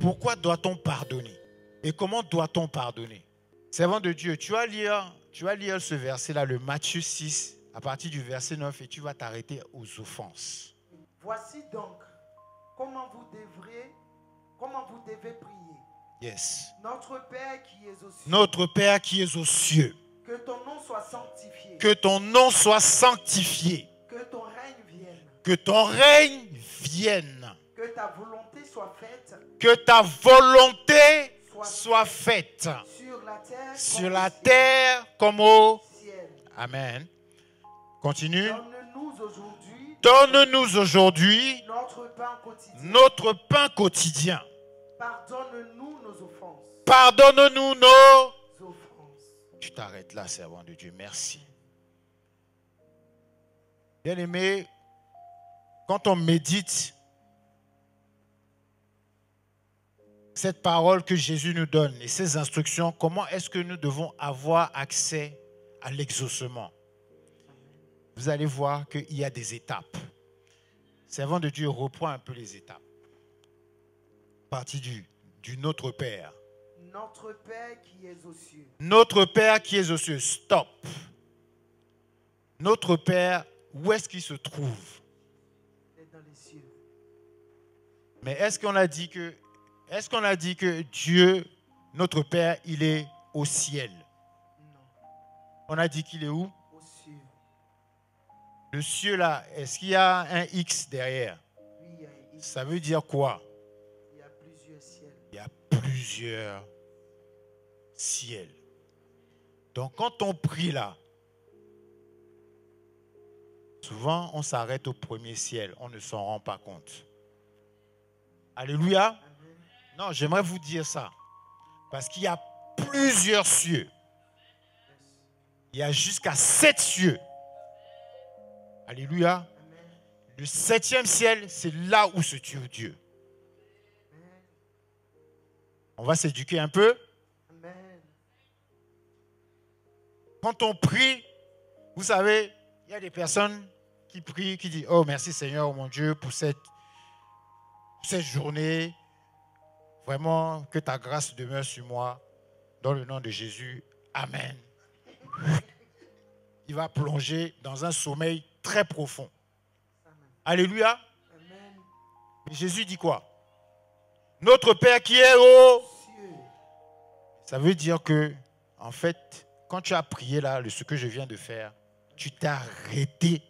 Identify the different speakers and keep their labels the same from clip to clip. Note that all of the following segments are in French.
Speaker 1: Pourquoi doit-on pardonner? Et comment doit-on pardonner? Servant de Dieu, tu vas lire ce verset-là, le Matthieu 6, à partir du verset 9, et tu vas t'arrêter aux offenses.
Speaker 2: Voici donc comment vous devez prier.
Speaker 1: Yes.
Speaker 2: Notre Père qui es aux cieux.
Speaker 1: Notre Père qui es aux cieux.
Speaker 2: Que ton nom soit sanctifié.
Speaker 1: Que ton nom soit sanctifié.
Speaker 2: Que ton règne vienne.
Speaker 1: Que ton règne vienne.
Speaker 2: Que ta volonté soit faite.
Speaker 1: Que ta volonté soit faite.
Speaker 2: Sur la terre
Speaker 1: comme au
Speaker 2: ciel.
Speaker 1: Amen. Continue.
Speaker 2: Donne-nous aujourd'hui
Speaker 1: notre pain quotidien.
Speaker 2: Pardonne-nous nos offenses.
Speaker 1: Pardonne-nous nos
Speaker 2: offenses.
Speaker 1: Tu t'arrêtes là, servant de Dieu. Merci. Bien-aimé, quand on médite cette parole que Jésus nous donne et ces instructions, comment est-ce que nous devons avoir accès à l'exaucement? Vous allez voir qu'il y a des étapes. Servant de Dieu reprend un peu les étapes. Partie du Notre Père.
Speaker 2: Notre Père qui es aux cieux.
Speaker 1: Notre Père qui est aux cieux. Stop. Notre Père, où est-ce qu'il se trouve?
Speaker 2: Il est dans les cieux.
Speaker 1: Mais est-ce qu'on a dit que Dieu, notre Père, il est au ciel?
Speaker 2: Non.
Speaker 1: On a dit qu'il est où?
Speaker 2: Au cieux.
Speaker 1: Le cieux là, est-ce qu'il y a un X derrière?
Speaker 2: Oui, il y a un X.
Speaker 1: Ça veut dire quoi?
Speaker 2: Il y a plusieurs ciels.
Speaker 1: Il y a plusieurs ciels. Donc quand on prie là, souvent on s'arrête au premier ciel, on ne s'en rend pas compte. Alléluia.
Speaker 2: Amen.
Speaker 1: Non, j'aimerais vous dire ça. Parce qu'il y a plusieurs cieux. Il y a jusqu'à 7 cieux. Alléluia.
Speaker 2: Amen.
Speaker 1: Le 7e ciel, c'est là où se tue Dieu.
Speaker 2: Amen.
Speaker 1: On va s'éduquer un peu.
Speaker 2: Amen.
Speaker 1: Quand on prie, vous savez, il y a des personnes qui prient, qui disent « Oh, merci Seigneur, mon Dieu, pour cette journée. Vraiment, que ta grâce demeure sur moi. Dans le nom de Jésus. Amen. » Il va plonger dans un sommeil très profond.
Speaker 2: Amen.
Speaker 1: Alléluia.
Speaker 2: Amen.
Speaker 1: Mais Jésus dit quoi? Notre Père qui est aux
Speaker 2: cieux.
Speaker 1: Ça veut dire que, en fait, quand tu as prié là, ce que je viens de faire, tu t'es arrêté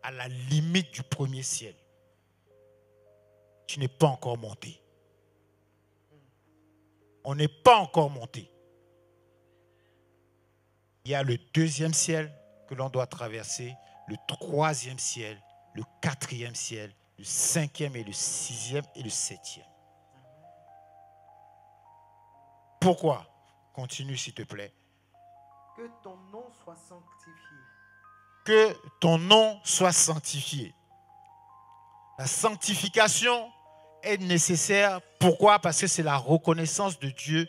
Speaker 1: à la limite du premier ciel. Tu n'es pas encore monté. On n'est pas encore monté. Il y a le 2e ciel que l'on doit traverser, le 3e ciel, le 4e ciel, le 5e et le 6e et le 7e. Pourquoi? Continue s'il te plaît.
Speaker 2: Que ton nom soit sanctifié.
Speaker 1: Que ton nom soit sanctifié. La sanctification est nécessaire. Pourquoi? Parce que c'est la reconnaissance de Dieu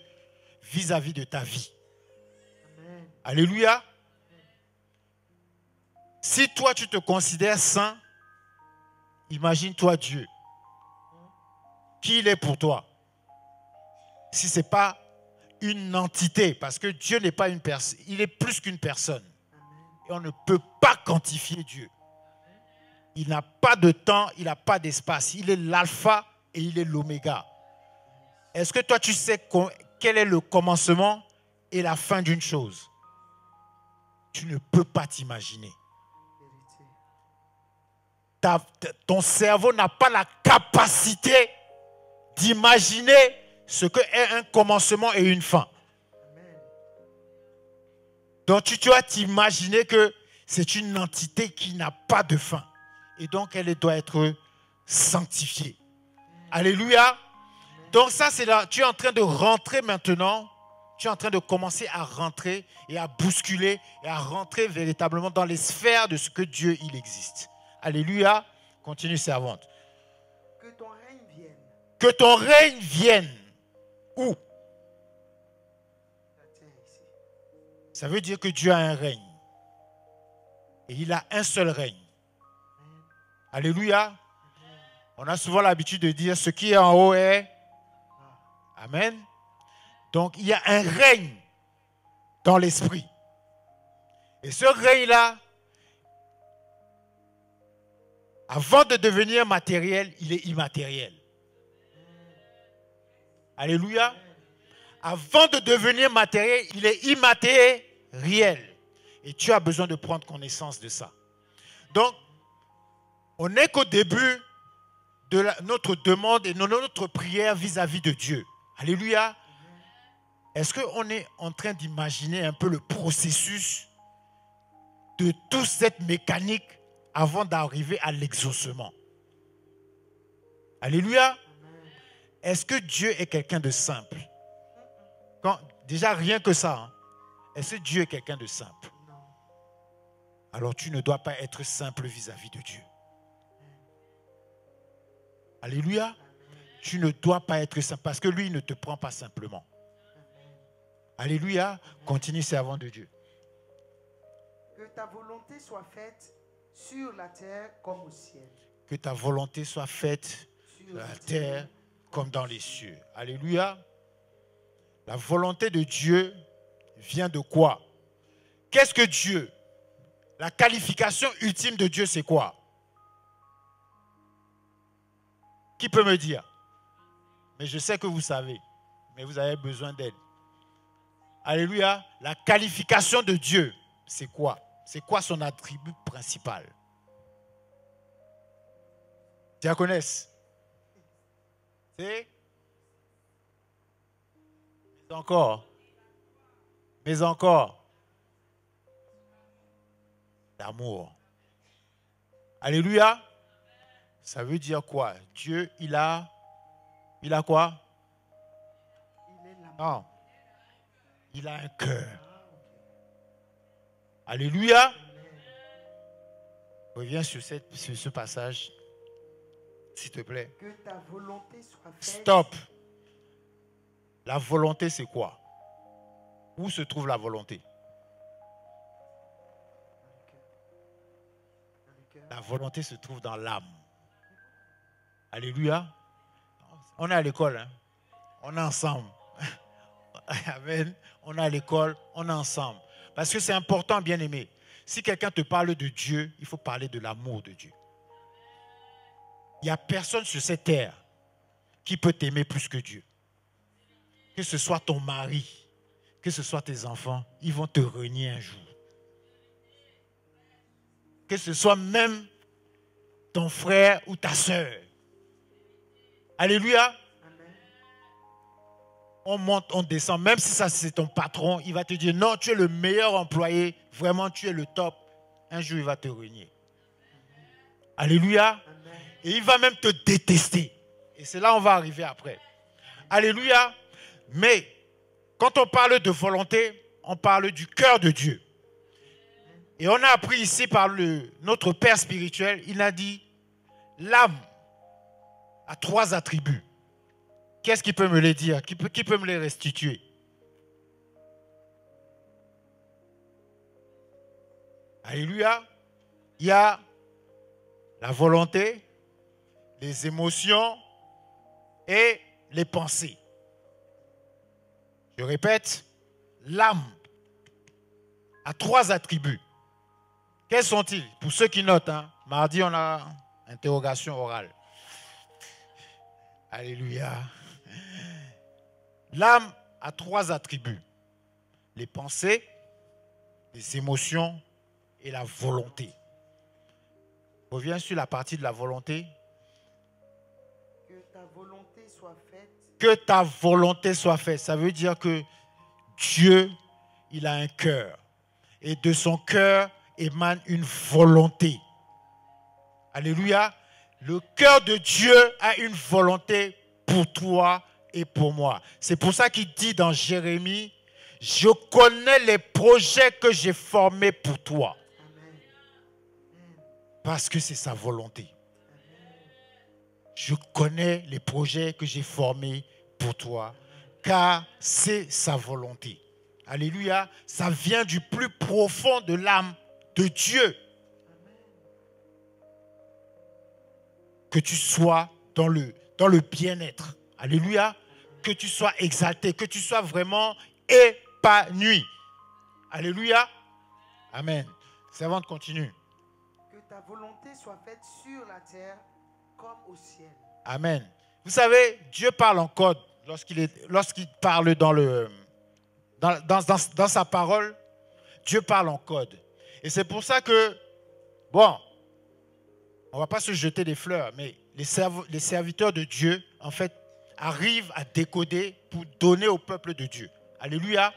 Speaker 1: vis-à-vis de ta vie.
Speaker 2: Amen.
Speaker 1: Alléluia. Si toi tu te considères saint, imagine-toi Dieu. Qui il est pour toi? Si ce n'est pas une entité, parce que Dieu n'est pas une personne, il est plus qu'une personne. Et on ne peut pas quantifier Dieu. Il n'a pas de temps, il n'a pas d'espace. Il est l'alpha et il est l'oméga. Est-ce que toi tu sais quel est le commencement et la fin d'une chose? Tu ne peux pas t'imaginer. Ton cerveau n'a pas la capacité d'imaginer ce qu'est un commencement et une fin.
Speaker 2: Amen.
Speaker 1: Donc tu dois t'imaginer que c'est une entité qui n'a pas de fin. Et donc elle doit être sanctifiée. Alléluia. Donc ça c'est là, tu es en train de rentrer maintenant. Tu es en train de commencer à rentrer et à bousculer et à rentrer véritablement dans les sphères de ce que Dieu il existe. Alléluia. Continue, servante.
Speaker 2: Que ton règne vienne.
Speaker 1: Que ton règne vienne. Où?
Speaker 2: La terre ici.
Speaker 1: Ça veut dire que Dieu a un règne. Et il a un seul règne.
Speaker 2: Amen.
Speaker 1: Alléluia.
Speaker 2: Amen.
Speaker 1: On a souvent l'habitude de dire ce qui est en haut est. Amen. Donc, il y a un règne dans l'esprit. Et ce règne-là, avant de devenir matériel, il est immatériel. Alléluia. Avant de devenir matériel, il est immatériel. Et tu as besoin de prendre connaissance de ça. Donc, on n'est qu'au début de notre demande et de notre prière vis-à-vis de Dieu. Alléluia. Est-ce qu'on est en train d'imaginer un peu le processus de toute cette mécanique avant d'arriver à l'exaucement? Alléluia. Est-ce que Dieu est quelqu'un de simple? Déjà, rien que ça. Hein. Est-ce que Dieu est quelqu'un de simple? Alors tu ne dois pas être simple vis-à-vis de Dieu. Alléluia. Tu ne dois pas être simple parce que lui, il ne te prend pas simplement. Alléluia. Continue, servant de Dieu.
Speaker 2: Que ta volonté soit faite sur la terre comme au ciel.
Speaker 1: Que ta volonté soit faite sur la terre comme dans les cieux. Alléluia. La volonté de Dieu vient de quoi? Qu'est-ce que Dieu? La qualification ultime de Dieu, c'est quoi? Qui peut me dire? Mais je sais que vous savez, mais vous avez besoin d'aide. Alléluia. La qualification de Dieu, c'est quoi? C'est quoi son attribut principal? Diaconesse. C'est? Mais encore. Mais encore. L'amour. Alléluia. Ça veut dire quoi? Dieu, il a quoi?
Speaker 2: Il est l'amour.
Speaker 1: Non. Il a un cœur. Alléluia. Reviens sur ce passage, s'il te plaît.
Speaker 2: Que ta volonté soit faite.
Speaker 1: Stop. La volonté, c'est quoi? Où se trouve la volonté? La volonté se trouve dans l'âme. Alléluia. On est à l'école, hein? On est ensemble. Amen. On est à l'école, on est ensemble. Parce que c'est important, bien aimé. Si quelqu'un te parle de Dieu, il faut parler de l'amour de Dieu. Il n'y a personne sur cette terre qui peut t'aimer plus que Dieu. Que ce soit ton mari, que ce soit tes enfants, ils vont te renier un jour. Que ce soit même ton frère ou ta soeur. Alléluia. On monte, on descend. Même si ça c'est ton patron, il va te dire non, tu es le meilleur employé. Vraiment, tu es le top. Un jour, il va te renier. Alléluia. Et il va même te détester. Et c'est là où on va arriver après. Alléluia. Mais quand on parle de volonté, on parle du cœur de Dieu. Et on a appris ici par notre Père spirituel, il a dit, l'âme a 3 attributs. Qu'est-ce qui peut me les dire? Qui peut me les restituer? Alléluia. Il y a la volonté, les émotions et les pensées. Je répète, l'âme a 3 attributs. Quels sont-ils? Pour ceux qui notent, hein, mardi, on a interrogation orale. Alléluia. L'âme a 3 attributs. Les pensées, les émotions et la volonté. Je reviens sur la partie de la volonté.
Speaker 2: Que ta volonté soit faite.
Speaker 1: Que ta volonté soit faite. Ça veut dire que Dieu, il a un cœur. Et de son cœur émane une volonté. Alléluia. Le cœur de Dieu a une volonté pour toi et pour moi. C'est pour ça qu'il dit dans Jérémie, je connais les projets que j'ai formés pour toi.
Speaker 2: Amen.
Speaker 1: Parce que c'est sa volonté. Je connais les projets que j'ai formés pour toi, car c'est sa volonté. Alléluia. Ça vient du plus profond de l'âme de Dieu. Que tu sois dans le bien-être. Alléluia. que tu sois exalté, que tu sois vraiment épanoui. Alléluia. Amen. Servante, continue.
Speaker 2: Que ta volonté soit faite sur la terre comme au ciel.
Speaker 1: Amen. Vous savez, Dieu parle en code lorsqu'il parle dans sa parole. Dieu parle en code. Et c'est pour ça que, bon, on ne va pas se jeter des fleurs, mais les serviteurs de Dieu, en fait, arrivent à décoder pour donner au peuple de Dieu. Alléluia.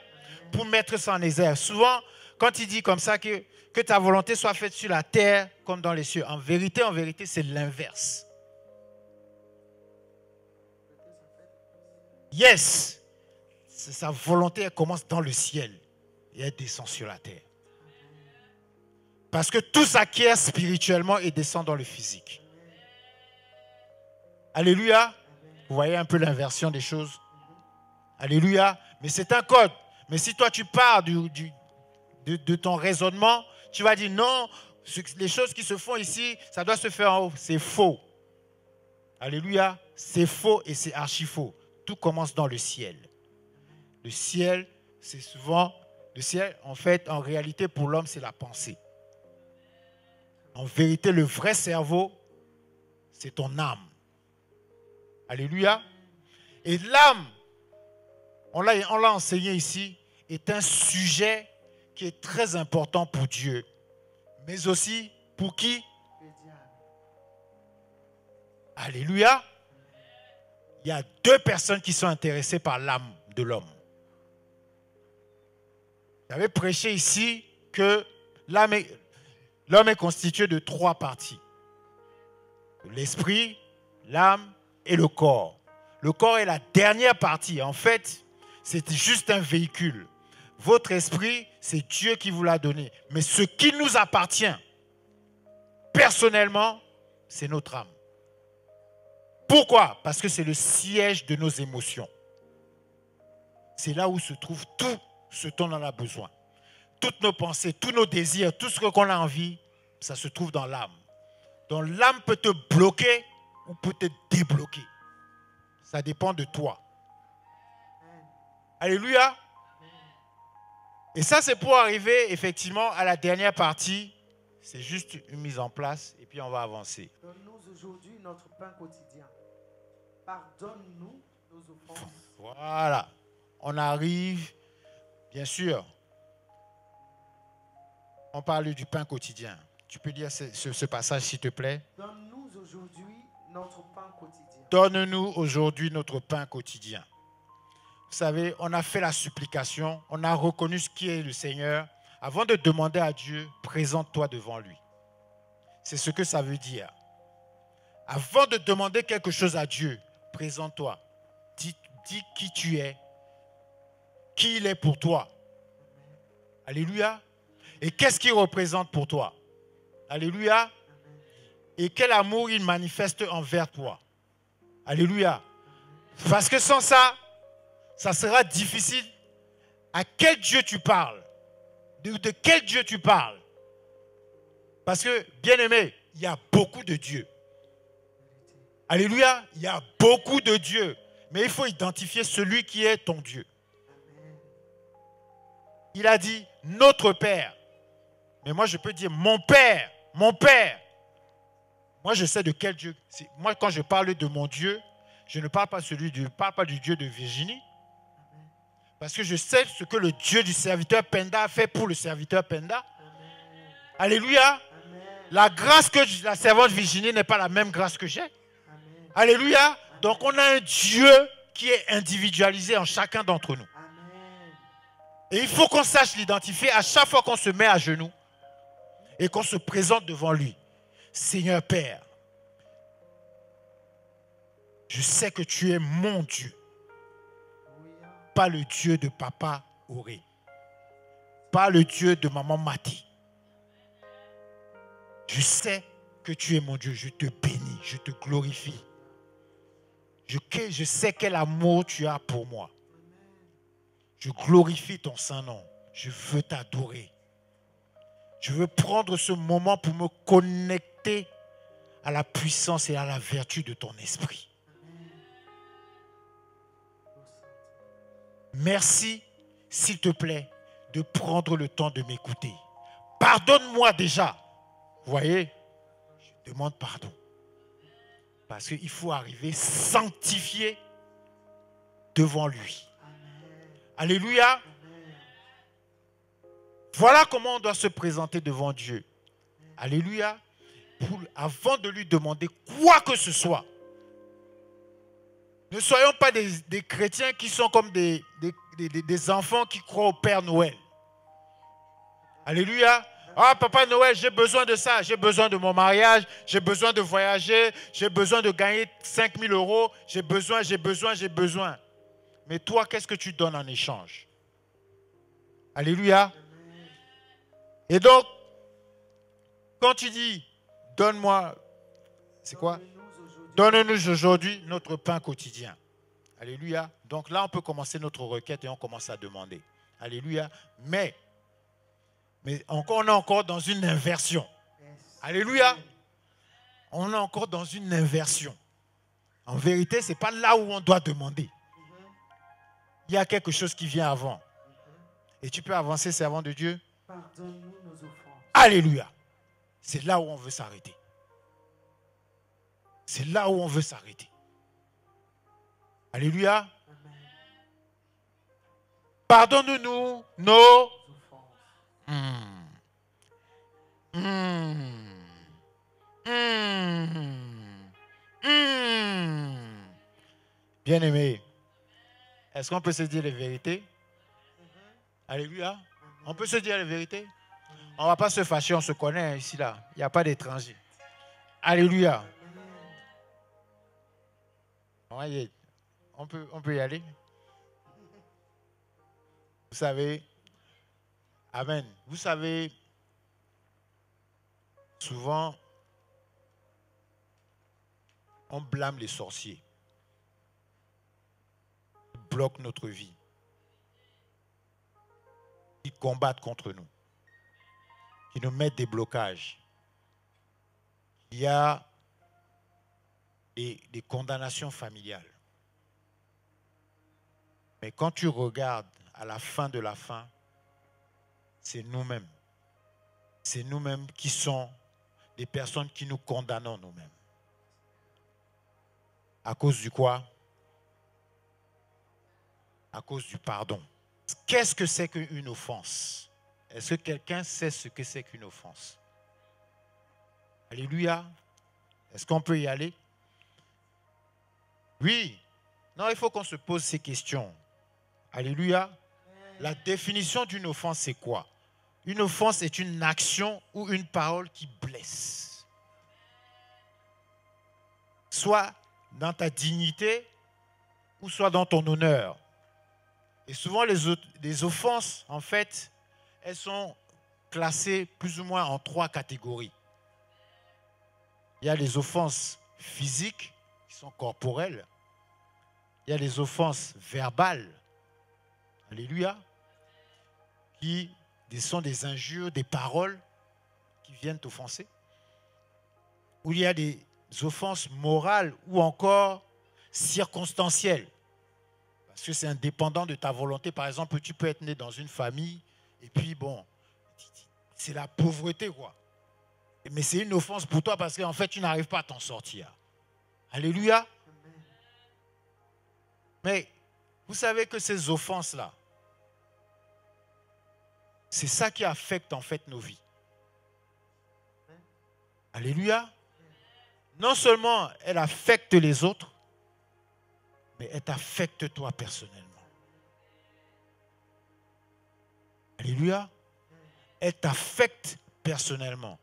Speaker 1: Pour mettre ça en exergue. Souvent, quand il dit comme ça que ta volonté soit faite sur la terre comme dans les cieux, en vérité, c'est l'inverse. Yes. Sa volonté, elle commence dans le ciel et elle descend sur la terre. Parce que tout s'acquiert spirituellement et descend dans le physique. Alléluia. Vous voyez un peu l'inversion des choses. Alléluia. Mais c'est un code. Mais si toi tu pars de ton raisonnement, tu vas dire non, les choses qui se font ici, ça doit se faire en haut. C'est faux. Alléluia. C'est faux et c'est archi faux. Tout commence dans le ciel. Le ciel, c'est souvent... Le ciel, en fait, en réalité, pour l'homme, c'est la pensée. En vérité, le vrai cerveau, c'est ton âme. Alléluia. Et l'âme, on l'a enseigné ici, est un sujet qui est très important pour Dieu. Mais aussi, pour qui? Alléluia. Il y a deux personnes qui sont intéressées par l'âme de l'homme. J'avais prêché ici que l'homme est constitué de trois parties. L'esprit, l'âme et le corps. Le corps est la dernière partie. En fait, c'est juste un véhicule. Votre esprit, c'est Dieu qui vous l'a donné. Mais ce qui nous appartient, personnellement, c'est notre âme. Pourquoi? Parce que c'est le siège de nos émotions. C'est là où se trouve tout ce dont on en a besoin. Toutes nos pensées, tous nos désirs, tout ce qu'on a envie, ça se trouve dans l'âme. Donc l'âme peut te bloquer ou peut te débloquer. Ça dépend de toi. Alléluia. Et ça, c'est pour arriver effectivement à la dernière partie. C'est juste une mise en place et puis on va avancer.
Speaker 2: Donne-nous aujourd'hui notre pain quotidien. Pardonne-nous nos offenses.
Speaker 1: Voilà. On arrive, bien sûr. On parle du pain quotidien. Tu peux lire ce passage, s'il te plaît?
Speaker 2: Donne-nous aujourd'hui notre pain quotidien.
Speaker 1: Donne-nous aujourd'hui notre pain quotidien. Vous savez, on a fait la supplication, on a reconnu ce qui est le Seigneur. Avant de demander à Dieu, présente-toi devant lui. C'est ce que ça veut dire. Avant de demander quelque chose à Dieu, présente-toi. Dis qui tu es, qui il est pour toi. Alléluia. Et qu'est-ce qu'il représente pour toi? Alléluia. Et quel amour il manifeste envers toi. Alléluia. Parce que sans ça, ça sera difficile. À quel Dieu tu parles? De quel Dieu tu parles? Parce que, bien aimé, il y a beaucoup de dieux. Alléluia. Il y a beaucoup de dieux. Mais il faut identifier celui qui est ton Dieu. Il a dit notre Père. Mais moi, je peux dire mon Père, mon Père. Moi, je sais de quel Dieu. Moi, quand je parle de mon Dieu, je ne parle pas du Dieu de Virginie. Parce que je sais ce que le Dieu du serviteur Penda a fait pour le serviteur Penda. Amen. Alléluia. Amen. La grâce que la servante Virginie n'est pas la même grâce que j'ai. Amen. Alléluia. Amen. Donc, on a un Dieu qui est individualisé en chacun d'entre nous. Amen. Et il faut qu'on sache l'identifier à chaque fois qu'on se met à genoux et qu'on se présente devant lui. Seigneur Père, je sais que tu es mon Dieu. Pas le Dieu de papa Auré. Pas le Dieu de maman Mati. Je sais que tu es mon Dieu. Je te bénis, je te glorifie. Je sais quel amour tu as pour moi. Je glorifie ton Saint-Nom. Je veux t'adorer. Je veux prendre ce moment pour me connecter à la puissance et à la vertu de ton esprit. merci, s'il te plaît, de prendre le temps de m'écouter. Pardonne-moi déjà. Vous voyez, je demande pardon. Parce qu'il faut arriver sanctifié devant lui. Alléluia. Voilà comment on doit se présenter devant Dieu. Alléluia. Avant de lui demander quoi que ce soit. Ne soyons pas des chrétiens qui sont comme des enfants qui croient au Père Noël. Alléluia. Ah, Papa Noël, j'ai besoin de ça, j'ai besoin de mon mariage, j'ai besoin de voyager, j'ai besoin de gagner 5 000 euros, j'ai besoin. Mais toi, qu'est-ce que tu donnes en échange? Alléluia. Et donc, quand tu dis, donne-moi, c'est quoi? Donne-nous aujourd'hui notre pain quotidien. Alléluia. Donc là, on peut commencer notre requête et on commence à demander. Alléluia. Mais on est encore dans une inversion. Alléluia. On est encore dans une inversion. En vérité, ce n'est pas là où on doit demander. Il y a quelque chose qui vient avant. Et tu peux avancer, servant de Dieu.
Speaker 2: Pardonne-nous nos offenses.
Speaker 1: Alléluia. C'est là où on veut s'arrêter. C'est là où on veut s'arrêter. Alléluia. Pardonne-nous nos Bien-aimé, est-ce qu'on peut se dire les vérités? Alléluia. On peut se dire les vérités? On ne va pas se fâcher, on se connaît ici, là. Il n'y a pas d'étrangers. Alléluia. On peut y aller. Vous savez, amen. Vous savez, souvent, on blâme les sorciers. Ils bloquent notre vie. Ils combattent contre nous. Ils nous mettent des blocages. Il y a des condamnations familiales. Mais quand tu regardes à la fin de la fin, c'est nous-mêmes. C'est nous-mêmes qui sommes des personnes qui nous condamnons nous-mêmes. À cause du quoi? À cause du pardon. Qu'est-ce que c'est qu'une offense? Est-ce que quelqu'un sait ce que c'est qu'une offense? Alléluia. Est-ce qu'on peut y aller? Oui. Non, il faut qu'on se pose ces questions. Alléluia. La définition d'une offense, c'est quoi? Une offense est une action ou une parole qui blesse. Soit dans ta dignité ou soit dans ton honneur. Et souvent, les offenses, en fait, elles sont classées plus ou moins en 3 catégories. Il y a les offenses physiques, qui sont corporelles. Il y a les offenses verbales. Alléluia. Qui sont des injures, des paroles qui viennent t'offenser. Ou il y a des offenses morales ou encore circonstancielles. Parce que c'est indépendant de ta volonté. Par exemple, tu peux être né dans une famille et puis bon, c'est la pauvreté quoi. Mais c'est une offense pour toi parce qu'en fait, tu n'arrives pas à t'en sortir. Alléluia. Mais vous savez que ces offenses-là, c'est ça qui affecte en fait nos vies. Alléluia. Non seulement elle affecte les autres, mais elle t'affecte toi personnellement. Alléluia. Elle t'affecte personnellement.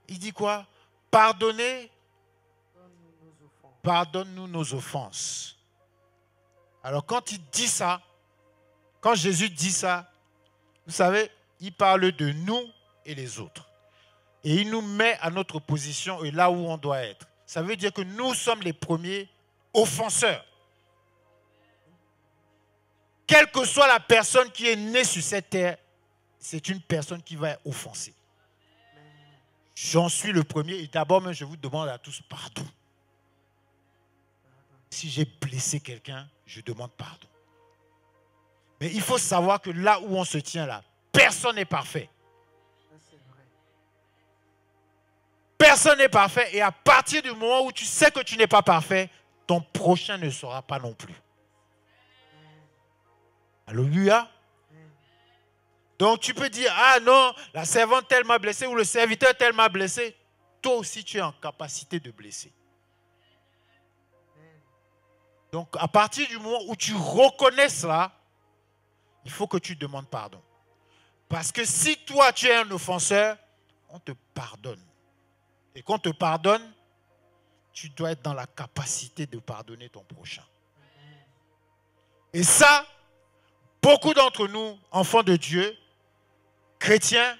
Speaker 1: Il dit quoi? Pardonne-nous nos offenses. Alors quand il dit ça, quand Jésus dit ça, vous savez, il parle de nous et les autres. Et il nous met à notre position et là où on doit être. Ça veut dire que nous sommes les premiers offenseurs. Quelle que soit la personne qui est née sur cette terre, c'est une personne qui va être offensée. J'en suis le premier et d'abord même je vous demande à tous pardon. Si j'ai blessé quelqu'un, je demande pardon. Mais il faut savoir que là où on se tient là, personne n'est parfait.
Speaker 2: C'est vrai.
Speaker 1: Personne n'est parfait. Et à partir du moment où tu sais que tu n'es pas parfait, ton prochain ne sera pas non plus. Alléluia. Donc tu peux dire, ah non, la servante telle m'a blessé ou le serviteur tel m'a blessé. Toi aussi tu es en capacité de blesser. Donc à partir du moment où tu reconnais cela, il faut que tu demandes pardon. Parce que si toi tu es un offenseur, on te pardonne. Et quand on te pardonne, tu dois être dans la capacité de pardonner ton prochain. Et ça, beaucoup d'entre nous, enfants de Dieu, chrétiens,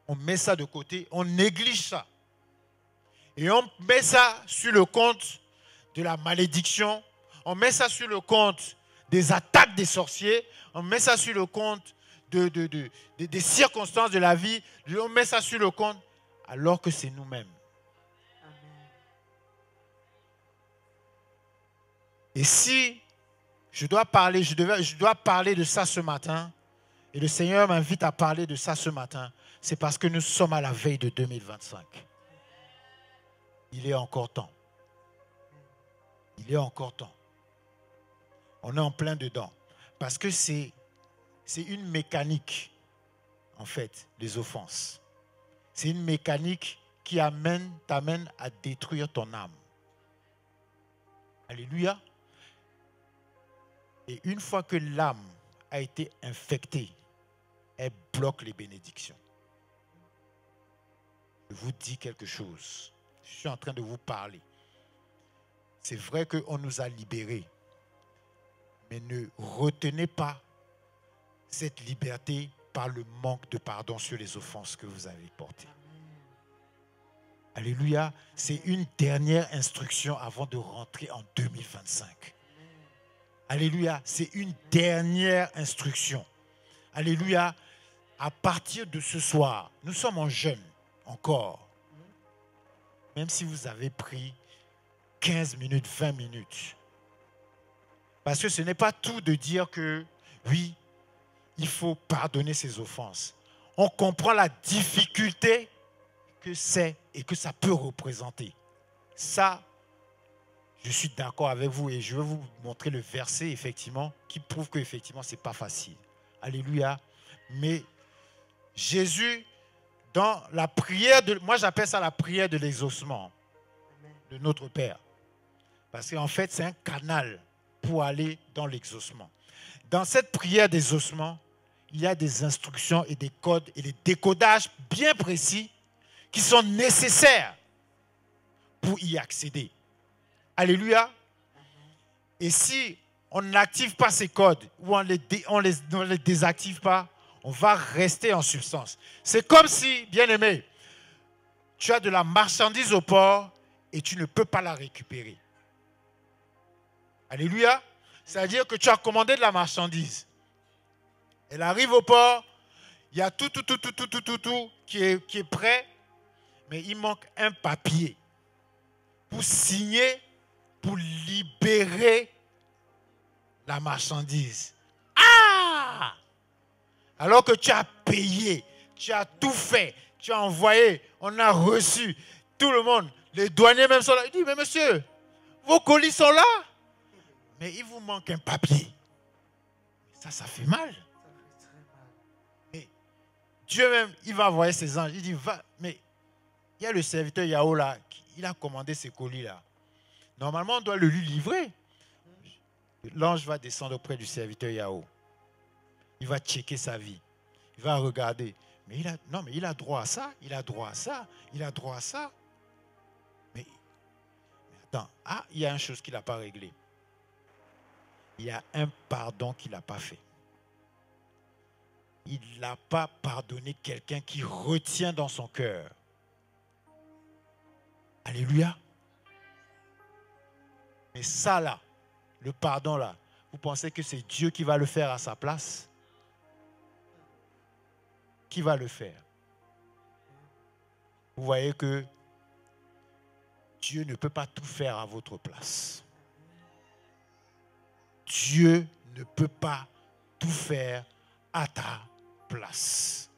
Speaker 1: on met ça de côté, on néglige ça. Et on met ça sur le compte de la malédiction, on met ça sur le compte des attaques des sorciers, on met ça sur le compte des circonstances de la vie, on met ça sur le compte alors que c'est nous-mêmes. Et si je dois parler de ça ce matin, et le Seigneur m'invite à parler de ça ce matin, c'est parce que nous sommes à la veille de 2025. Il est encore temps. Il est encore temps. On est en plein dedans. Parce que c'est une mécanique, en fait, les offenses. C'est une mécanique qui t'amène à détruire ton âme. Alléluia. Et une fois que l'âme a été infectée, elle bloque les bénédictions. Je vous dis quelque chose. Je suis en train de vous parler. C'est vrai qu'on nous a libérés. Mais ne retenez pas cette liberté par le manque de pardon sur les offenses que vous avez portées. Alléluia. C'est une dernière instruction avant de rentrer en 2025. Alléluia. C'est une dernière instruction. Alléluia. À partir de ce soir, nous sommes en jeûne encore. Même si vous avez pris 15 minutes, 20 minutes. Parce que ce n'est pas tout de dire que, oui, il faut pardonner ses offenses. On comprend la difficulté que c'est et que ça peut représenter. Ça, je suis d'accord avec vous et je vais vous montrer le verset, effectivement, qui prouve qu'effectivement, ce n'est pas facile. Alléluia. Mais Jésus, dans la prière, moi j'appelle ça la prière de l'exaucement de notre Père. Parce qu'en fait, c'est un canal pour aller dans l'exaucement. Dans cette prière d'exaucement, il y a des instructions et des codes et des décodages bien précis qui sont nécessaires pour y accéder. Alléluia. Et si on n'active pas ces codes ou on les désactive pas, on va rester en substance. C'est comme si, bien-aimé, tu as de la marchandise au port et tu ne peux pas la récupérer. Alléluia. C'est-à-dire que tu as commandé de la marchandise. Elle arrive au port, il y a tout qui est prêt, mais il manque un papier pour signer, pour libérer la marchandise. Ah! Alors que tu as payé, tu as tout fait, tu as envoyé, on a reçu, tout le monde, les douaniers même sont là. Il dit, mais monsieur, vos colis sont là, mais il vous manque un papier. Ça fait mal. Mais Dieu même, il va envoyer ses anges. Il dit, va, mais il y a le serviteur Yahoo là, il a commandé ces colis là. Normalement, on doit le lui livrer. L'ange va descendre auprès du serviteur Yahoo. Il va checker sa vie. Il va regarder. Mais il a droit à ça, il a droit à ça, il a droit à ça. Mais attends, il y a une chose qu'il n'a pas réglée. Il y a un pardon qu'il n'a pas fait. Il n'a pas pardonné quelqu'un qui retient dans son cœur. Alléluia. Mais ça là, le pardon là, vous pensez que c'est Dieu qui va le faire à sa place? Qui va le faire? Vous voyez que Dieu ne peut pas tout faire à votre place. Dieu ne peut pas tout faire à ta place.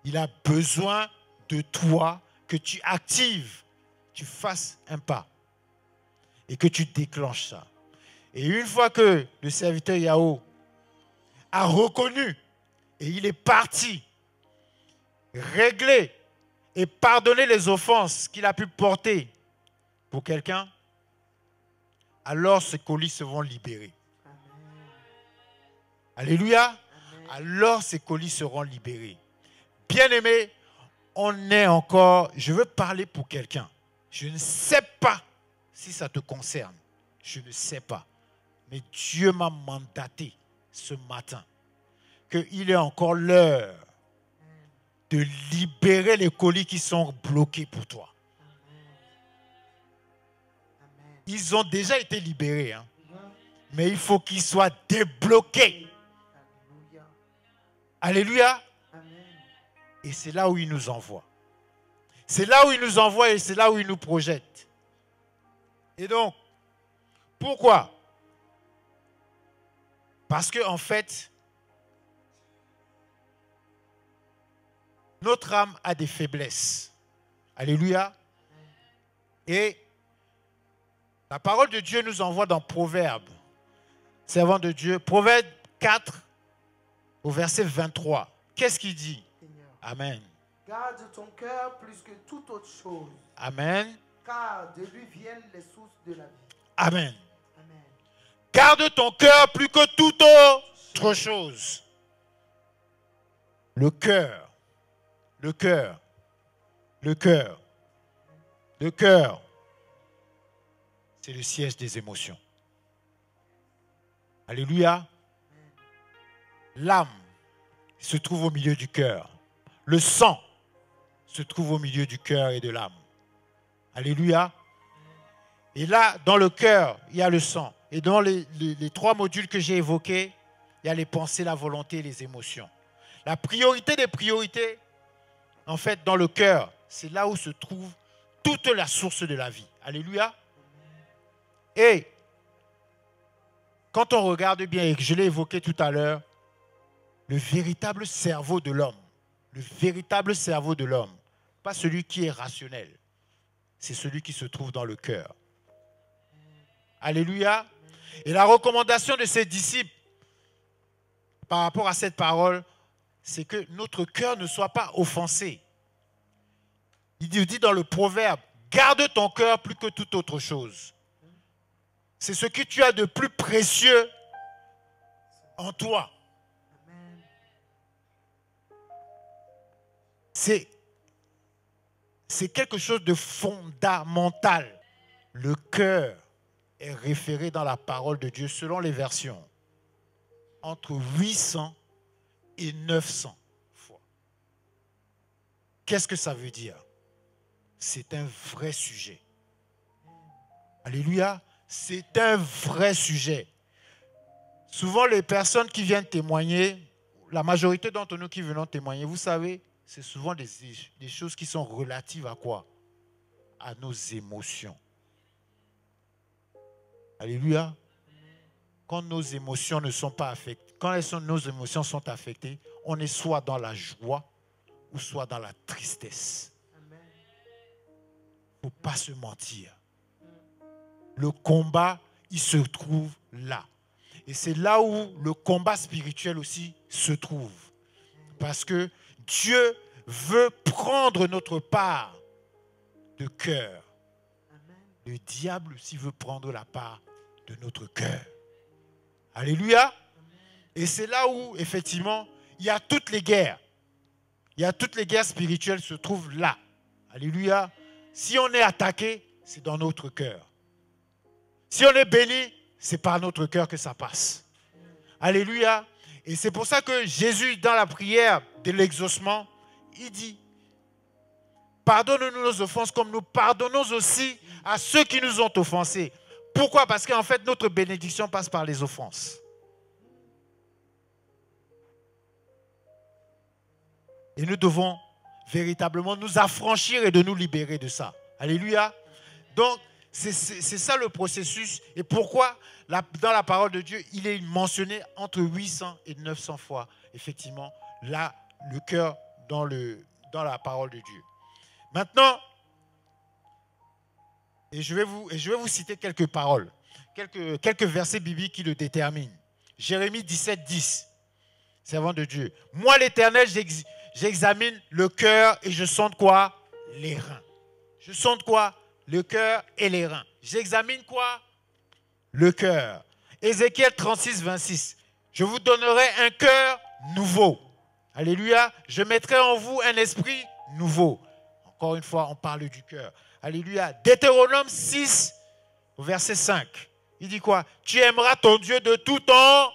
Speaker 1: Il a besoin de toi que tu actives, tu fasses un pas et que tu déclenches ça. Et une fois que le serviteur Yahweh a reconnu et il est parti régler et pardonner les offenses qu'il a pu porter pour quelqu'un, alors ces colis seront libérés.
Speaker 2: Amen.
Speaker 1: Alléluia.
Speaker 2: Amen.
Speaker 1: Alors ces colis seront libérés. Bien-aimés, on est encore, je veux parler pour quelqu'un. Je ne sais pas si ça te concerne. Je ne sais pas. Mais Dieu m'a mandaté ce matin qu'il est encore l'heure de libérer les colis qui sont bloqués pour toi.
Speaker 2: Amen.
Speaker 1: Ils ont déjà été libérés, hein, mais il faut qu'ils soient débloqués.
Speaker 2: Alléluia.
Speaker 1: Alléluia.
Speaker 2: Amen.
Speaker 1: Et c'est là où il nous envoie. C'est là où il nous envoie et c'est là où il nous projette. Et donc, pourquoi? Parce qu'en fait, notre âme a des faiblesses. Alléluia. Et la parole de Dieu nous envoie dans Proverbes, servant de Dieu, Proverbe 4, au verset 23. Qu'est-ce qu'il dit?
Speaker 2: Seigneur,
Speaker 1: Amen.
Speaker 2: garde ton cœur plus que toute autre chose,
Speaker 1: Amen.
Speaker 2: car de lui viennent les sources de la vie.
Speaker 1: Amen.
Speaker 2: Amen.
Speaker 1: Garde ton cœur plus que toute autre chose. Le cœur. Le cœur. Le cœur. Le cœur. C'est le siège des émotions. Alléluia. L'âme se trouve au milieu du cœur. Le sang se trouve au milieu du cœur et de l'âme. Alléluia. Et là, dans le cœur, il y a le sang. Et dans les trois modules que j'ai évoqués, il y a les pensées, la volonté et les émotions. La priorité des priorités, en fait, dans le cœur, c'est là où se trouve toute la source de la vie. Alléluia. Et quand on regarde bien, et que je l'ai évoqué tout à l'heure, le véritable cerveau de l'homme, pas celui qui est rationnel, c'est celui qui se trouve dans le cœur. Alléluia. Et la recommandation de ses disciples par rapport à cette parole, c'est que notre cœur ne soit pas offensé. Il dit dans le proverbe, garde ton cœur plus que toute autre chose. C'est ce que tu as de plus précieux en toi.
Speaker 2: Amen.
Speaker 1: C'est quelque chose de fondamental. Le cœur est référé dans la parole de Dieu, selon les versions, entre 800 et 900 fois. Qu'est-ce que ça veut dire? C'est un vrai sujet. Alléluia. C'est un vrai sujet. Souvent, les personnes qui viennent témoigner, la majorité d'entre nous qui venons témoigner, vous savez, c'est souvent des choses qui sont relatives à quoi? À nos émotions. Alléluia. Quand nos émotions ne sont pas affectées, nos émotions sont affectées, on est soit dans la joie ou soit dans la tristesse. Il ne faut pas se mentir. Le combat, il se trouve là. Et c'est là où le combat spirituel aussi se trouve. Parce que Dieu veut prendre notre part de cœur. Le diable aussi veut prendre la part de notre cœur. Alléluia. Et c'est là où, effectivement, il y a toutes les guerres. Il y a toutes les guerres spirituelles se trouvent là. Alléluia. Si on est attaqué, c'est dans notre cœur. Si on est béni, c'est par notre cœur que ça passe. Alléluia. Et c'est pour ça que Jésus, dans la prière de l'exaucement, il dit, pardonne-nous nos offenses comme nous pardonnons aussi à ceux qui nous ont offensés. Pourquoi? Parce qu'en fait, notre bénédiction passe par les offenses. Et nous devons véritablement nous affranchir et de nous libérer de ça. Alléluia. Donc, C'est ça le processus. Et pourquoi dans la parole de Dieu, il est mentionné entre 800 et 900 fois, effectivement, là, le cœur dans la parole de Dieu. Maintenant, et je vais vous citer quelques paroles, quelques versets bibliques qui le déterminent. Jérémie 17, 10, servant de Dieu. Moi, l'Éternel, j'examine le cœur et je sonde quoi? Les reins. Je sonde quoi? Le cœur et les reins. J'examine quoi? Le cœur. Ézéchiel 36, 26. Je vous donnerai un cœur nouveau. Alléluia. Je mettrai en vous un esprit nouveau. Encore une fois, on parle du cœur. Alléluia. Deutéronome 6, verset 5. Il dit quoi? Tu aimeras ton Dieu de tout temps.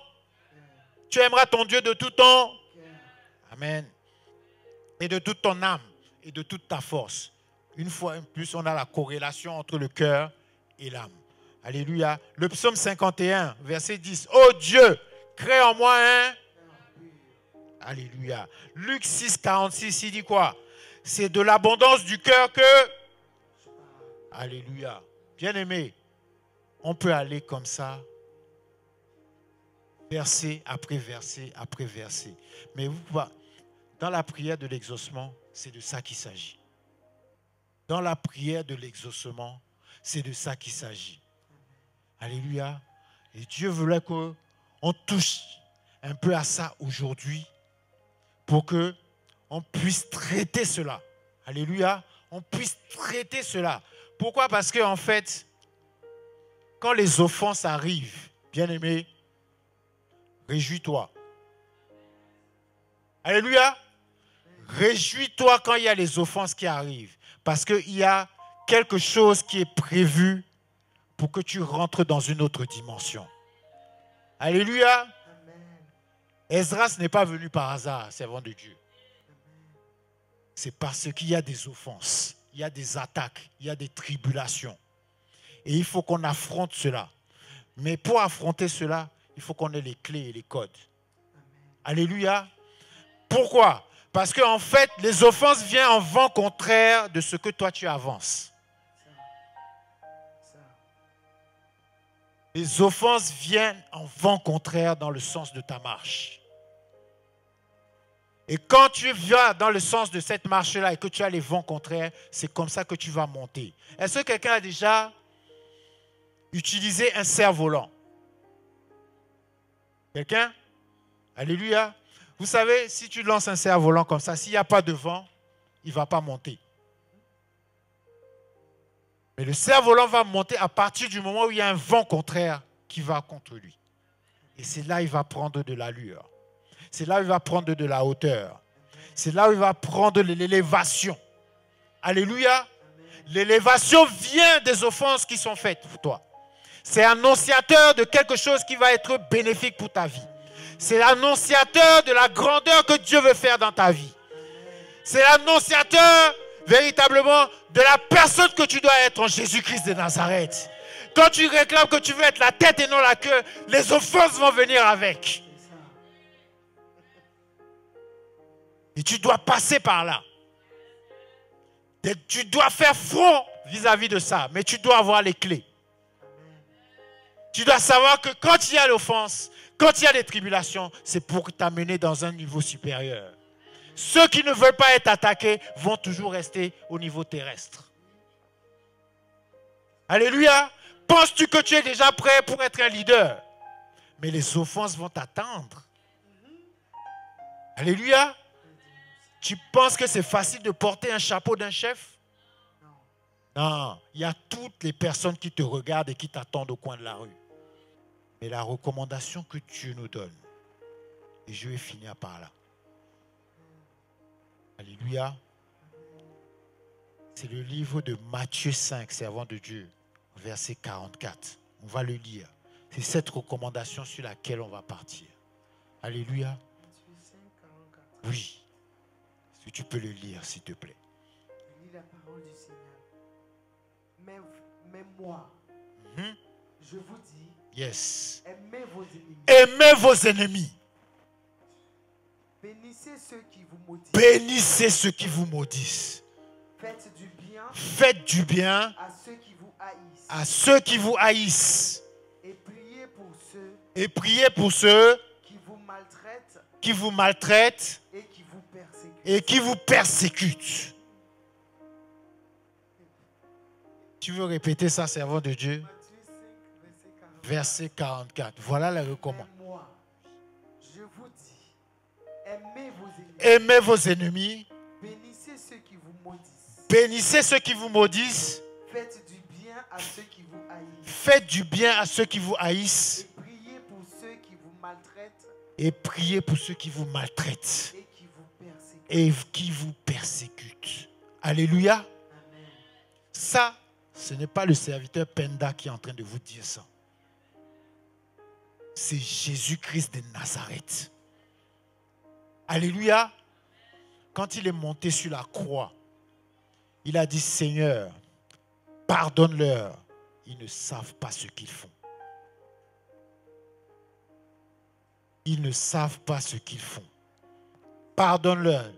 Speaker 1: Tu aimeras ton Dieu de tout temps. Amen. Et de toute ton âme et de toute ta force. Une fois de plus, on a la corrélation entre le cœur et l'âme. Alléluia. Le psaume 51, verset 10. Oh Dieu, crée en moi un. Alléluia. Luc 6, 46, il dit quoi? C'est de l'abondance du cœur que. Alléluia. Bien-aimé, on peut aller comme ça, verset après verset après verset. Mais vous pouvez, dans la prière de l'exaucement, c'est de ça qu'il s'agit. Dans la prière de l'exaucement, c'est de ça qu'il s'agit. Alléluia. Et Dieu voulait qu'on touche un peu à ça aujourd'hui pour qu'on puisse traiter cela. Alléluia. On puisse traiter cela. Pourquoi? Parce qu'en fait, quand les offenses arrivent, bien-aimé, réjouis-toi. Alléluia. Réjouis-toi quand il y a les offenses qui arrivent. Parce qu'il y a quelque chose qui est prévu pour que tu rentres dans une autre dimension. Alléluia. Esdras n'est pas venu par hasard, servant de Dieu. C'est parce qu'il y a des offenses, il y a des attaques, il y a des tribulations. Et il faut qu'on affronte cela. Mais pour affronter cela, il faut qu'on ait les clés et les codes. Alléluia. Pourquoi? Parce qu'en fait, les offenses viennent en vent contraire de ce que toi tu avances. Les offenses viennent en vent contraire dans le sens de ta marche. Et quand tu vas dans le sens de cette marche-là et que tu as les vents contraires, c'est comme ça que tu vas monter. Est-ce que quelqu'un a déjà utilisé un cerf-volant? Quelqu'un? Alléluia. Vous savez, si tu lances un cerf-volant comme ça, s'il n'y a pas de vent, il ne va pas monter. Mais le cerf-volant va monter à partir du moment où il y a un vent contraire qui va contre lui. Et c'est là qu'il va prendre de l'allure. C'est là où il va prendre de la hauteur. C'est là où il va prendre de l'élévation. Alléluia. L'élévation vient des offenses qui sont faites pour toi. C'est annonciateur de quelque chose qui va être bénéfique pour ta vie. C'est l'annonciateur de la grandeur que Dieu veut faire dans ta vie. C'est l'annonciateur véritablement de la personne que tu dois être en Jésus-Christ de Nazareth. Quand tu réclames que tu veux être la tête et non la queue, les offenses vont venir avec. Et tu dois passer par là. Et tu dois faire front vis-à-vis de ça, mais tu dois avoir les clés. Tu dois savoir que quand il y a l'offense, quand il y a des tribulations, c'est pour t'amener dans un niveau supérieur. Ceux qui ne veulent pas être attaqués vont toujours rester au niveau terrestre. Alléluia. Penses-tu que tu es déjà prêt pour être un leader? Mais les offenses vont t'attendre. Alléluia. Tu penses que c'est facile de porter un chapeau d'un chef? Non. Il y a toutes les personnes qui te regardent et qui t'attendent au coin de la rue. Mais la recommandation que Dieu nous donne, et je vais finir par là. Alléluia. C'est le livre de Matthieu 5, servant de Dieu, verset 44. On va le lire. C'est cette recommandation sur laquelle on va partir. Alléluia. Oui. Est-ce que tu peux le lire, s'il te plaît?
Speaker 2: Je lis la parole du Seigneur. Mais moi, je vous dis,
Speaker 1: yes.
Speaker 2: Aimez vos ennemis.
Speaker 1: Aimez vos ennemis.
Speaker 2: Bénissez ceux qui vous maudissent.
Speaker 1: Bénissez ceux qui vous maudissent.
Speaker 2: Faites du bien.
Speaker 1: Faites du bien
Speaker 2: À ceux qui vous haïssent.
Speaker 1: à ceux qui vous haïssent.
Speaker 2: Et priez pour ceux
Speaker 1: Et priez pour ceux
Speaker 2: qui vous maltraitent
Speaker 1: et
Speaker 2: et qui vous persécutent.
Speaker 1: Tu veux répéter ça, servant de Dieu? Verset 44. Voilà la recommandation.
Speaker 2: Moi, je vous dis, aimez vos ennemis.
Speaker 1: Aimez vos ennemis.
Speaker 2: Bénissez ceux qui vous maudissent.
Speaker 1: Bénissez ceux qui vous maudissent.
Speaker 2: Faites du bien à ceux qui vous haïssent.
Speaker 1: Faites du bien à ceux qui vous haïssent.
Speaker 2: Et priez pour ceux qui vous maltraitent
Speaker 1: Et priez pour ceux qui vous maltraitent
Speaker 2: et qui vous persécutent.
Speaker 1: et qui vous persécutent. Alléluia.
Speaker 2: Amen.
Speaker 1: Ça, ce n'est pas le serviteur Penda qui est en train de vous dire ça. C'est Jésus-Christ de Nazareth. Alléluia. Quand il est monté sur la croix, il a dit, Seigneur, pardonne-leur. Ils ne savent pas ce qu'ils font. Ils ne savent pas ce qu'ils font. Pardonne-leur.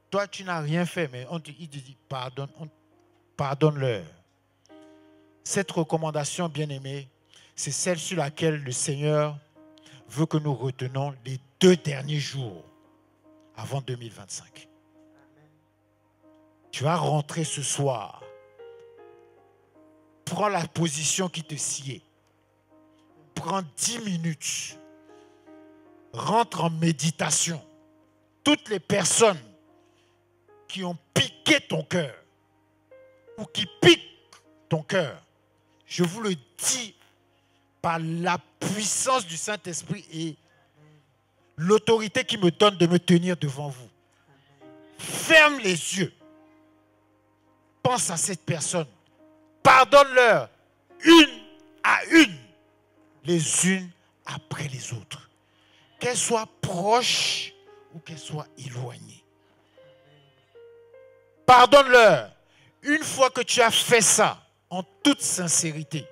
Speaker 1: Toi, tu n'as rien fait, mais il te dit, pardonne-leur. Cette recommandation, bien-aimée, c'est celle sur laquelle le Seigneur veut que nous retenons les 2 derniers jours avant 2025.
Speaker 2: Amen.
Speaker 1: Tu vas rentrer ce soir. Prends la position qui te sied. Prends 10 minutes. Rentre en méditation. Toutes les personnes qui ont piqué ton cœur ou qui piquent ton cœur, je vous le dis par la puissance du Saint-Esprit et l'autorité qui me donne de me tenir devant vous. Ferme les yeux. Pense à cette personne. Pardonne-leur une à une, les unes après les autres. Qu'elles soient proches ou qu'elles soient éloignées. Pardonne-leur. Une fois que tu as fait ça, en toute sincérité,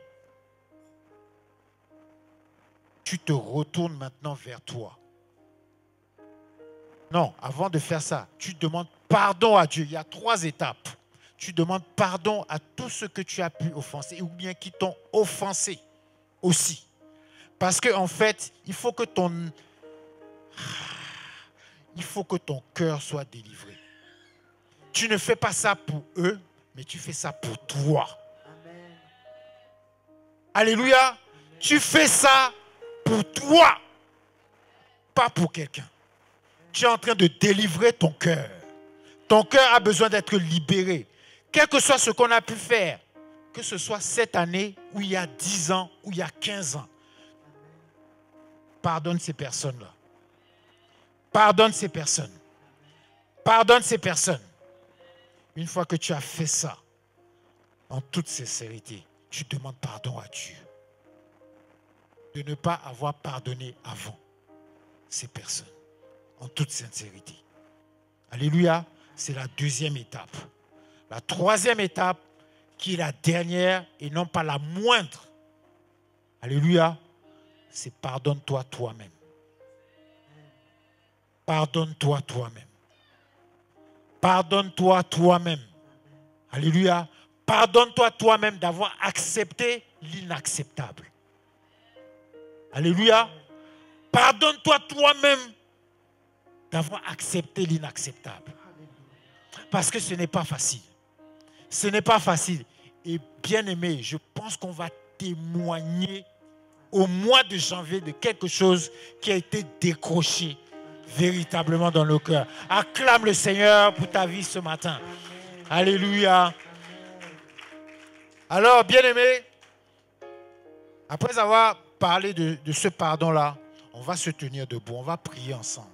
Speaker 1: tu te retournes maintenant vers toi. Non, avant de faire ça, tu demandes pardon à Dieu. Il y a 3 étapes. Tu demandes pardon à tous ceux que tu as pu offenser ou bien qui t'ont offensé aussi. Parce qu'en fait, il faut que ton cœur soit délivré. Tu ne fais pas ça pour eux, mais tu fais ça pour toi.
Speaker 2: Amen.
Speaker 1: Alléluia. Tu fais ça pour toi, pas pour quelqu'un. Tu es en train de délivrer ton cœur. Ton cœur a besoin d'être libéré. Quel que soit ce qu'on a pu faire, que ce soit cette année, ou il y a 10 ans, ou il y a 15 ans. Pardonne ces personnes-là. Pardonne ces personnes. Pardonne ces personnes. Une fois que tu as fait ça, en toute sincérité, tu demandes pardon à Dieu. De ne pas avoir pardonné avant ces personnes. En toute sincérité. Alléluia. C'est la 2e étape. La 3e étape, qui est la dernière et non pas la moindre. Alléluia. C'est pardonne-toi toi-même. Pardonne-toi toi-même. Pardonne-toi toi-même. Alléluia. Pardonne-toi toi-même d'avoir accepté l'inacceptable. Alléluia. Pardonne-toi toi-même d'avoir accepté l'inacceptable. Parce que ce n'est pas facile. Ce n'est pas facile. Et bien aimé, je pense qu'on va témoigner au mois de janvier de quelque chose qui a été décroché véritablement dans nos cœurs. Acclame le Seigneur pour ta vie ce matin. Amen. Alléluia. Amen. Alors, bien aimé, après avoir parlé de ce pardon-là, on va se tenir debout, on va prier ensemble.